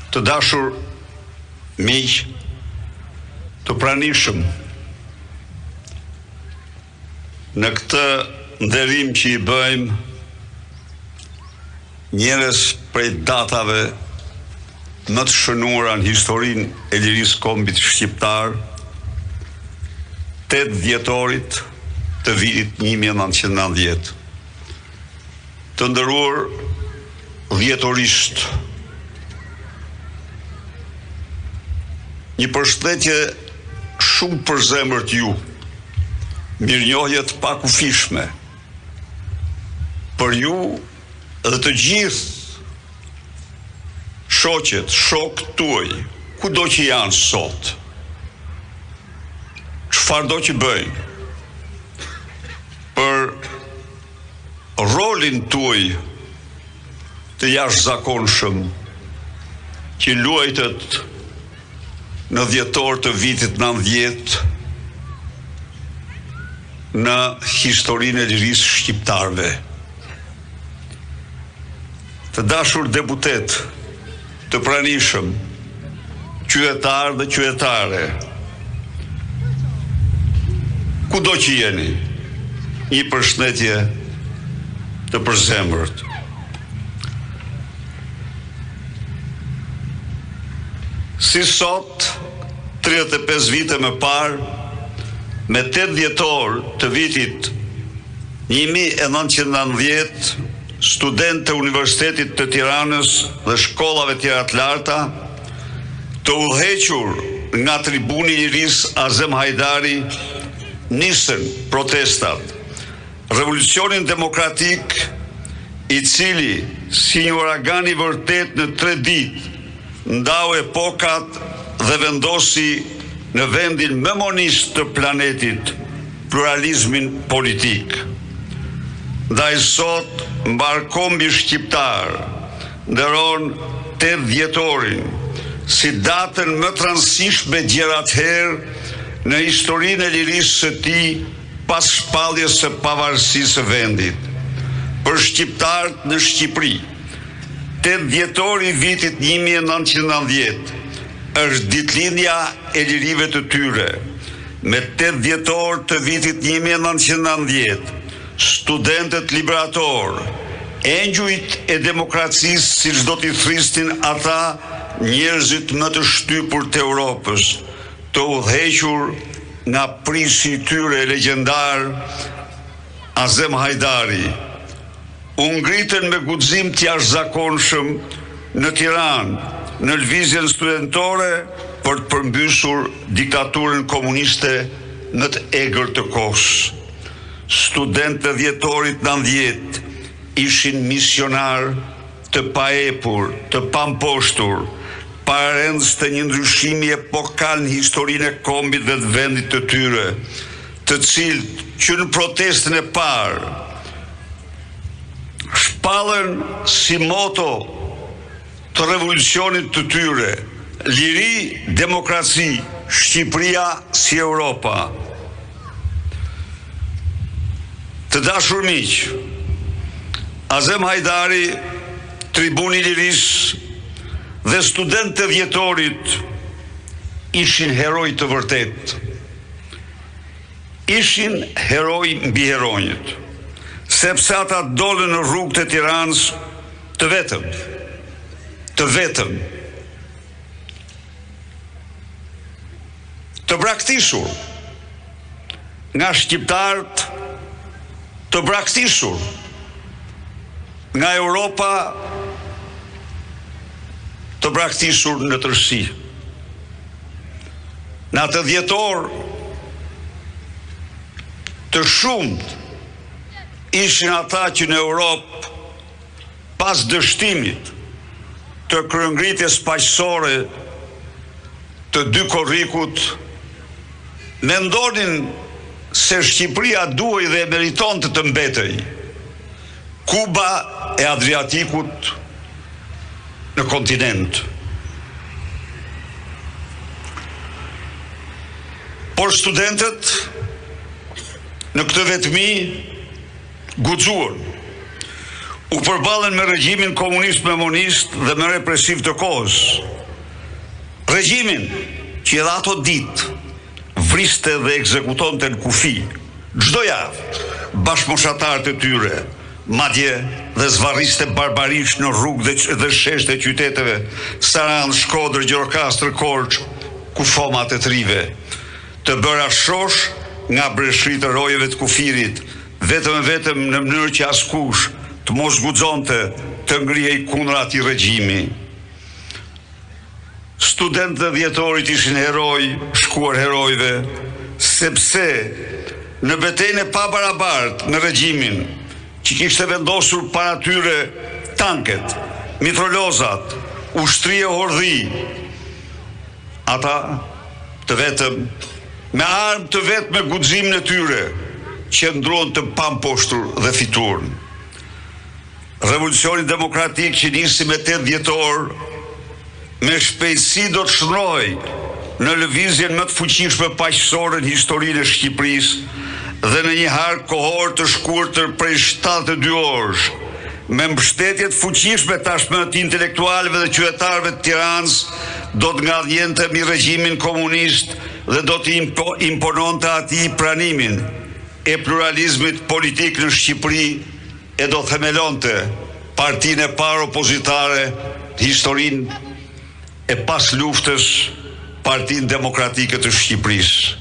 Të dashur miq, të pranishëm, në këtë nderim që i bëjmë njerëz prej datave më të shënuara në historinë e lirisë kombit shqiptar, 8 dhjetorit të vitit 1990. Të nderuar dhjetorisht, një përshëndetje shumë përzemërt ju, mirënjohje të pakufishme për ju dhe të gjithë shoqet, shokët tuaj, kudo që janë sot, çfarëdo që bëjnë, për rolin tuaj të jashtëzakonshëm që luajtët në dhjetor të vitit 90 në historinë e lirisë shqiptarëve. Të dashur deputet, të pranishëm, qytetarë dhe qytetare, kudo që jeni, një përshëndetje të përzemërt. Si sot, 35 vite më parë, me 8 dhjetor të vitit 1990, studentë të Universitetit të Tiranës dhe shkollave tjera të larta, të udhëhequr nga tribuni i lirisë Azem Hajdari, nisën protestat. Revolucionin demokratik, i cili si një uragan i vërtet në 3 ditë ndau epokat dhe vendosi në vendin më monist të planetit pluralizmin politik. Ndaj sot mbar kombi shqiptar nderon 8 dhjetorin si datën më të rëndësishme gjëratëherë në historinë e lirisë së tij pas shpalljes së pavarësisë së vendit. Për shqiptarët në Shqipëri, 8 dhjetori vitit 1990 është ditëlindja e lirive të tyre. Me 8 dhjetor të vitit 1990, studentët liberator, engjujt e demokracisë, siç do t'i thrisnin ata njerëzit më të shtypur të Europës, të udhëhequr nga prisi i tyre legjendar Azem Hajdari, u ngritën me guxim të jashtëzakonshëm në Tiranë, në lëvizjen studentore për të përmbysur diktaturën komuniste në të egër të kohës. Studentë dhjetorit 90 ishin misionar të paepur, të pamposhtur, parendës të një ndryshimi epokal në historinë e kombit dhe të vendit të tyre, të cilët që në protestën e parë shpallën si moto të revolucionit të tyre: liri, demokraci, Shqipëria si Europa. Të dashur miq, Azem Hajdari, tribuni i lirisë dhe studentë të dhjetorit ishin heroj të vërtet. Ishin heroj mbi heronjët, sepse ata dolën në rrugët e Tiranës të vetëm, të braktisur nga shqiptarët, të braktisur nga Europa, të braktisur në tërësi. Në atë dhjetor, të shumët ishin ata që në Europë, pas dështimit të kryengritjes paqësore të dy korrikut, mendonin se Shqipëria duhej dhe meritonte të mbetej Kuba e Adriatikut në kontinent. Por studentët në këtë vetëmi guxuan, u përballen me regjimin komunist memonist dhe me represiv të kohës. Regjimin që edhe ato ditë vriste dhe ekzekutonte në kufi, çdo javë, bashkëmoshatarët e tyre, madje dhe zvarriste barbarisht në rrugë dhe sheshte e qyteteve, Sarandë, Shkodër, Gjirokastër, Korçë, ku fomat e trive, të bëra shosh nga breshrit e rojeve të kufirit, vetëm në mënyrë që askush të mos guxonte të ngrihej kundër atij regjimi. Studentët e dhjetorit ishin heroj, shkuar herojve, sepse në betejën e pabarabartë me regjimin, që kishte vendosur para tyre tanket, mitrolozat, ushtri e hordhi, ata të vetëm, me armë të vetë me guximin e tyre, që ndruan të pamposhtur dhe fitur. Revolucioni demokratik që nisi me 8 dhjetor, me shpejtësi do të shndrohej në lëvizjen më të fuqishme paqësore në historinë e Shqipërisë dhe në një hark kohor të shkurtër prej 72 orësh, me mbështetje të fuqishme tashmë të intelektualëve dhe qytetarëve të Tiranës, do të ngadhjente mbi regjimin komunist dhe do të impononte atij pranimin e pluralizmit politik në Shqipëri e do themelonte partinë e parë opozitare në historinë e pas luftës, Partinë Demokratike të Shqipërisë.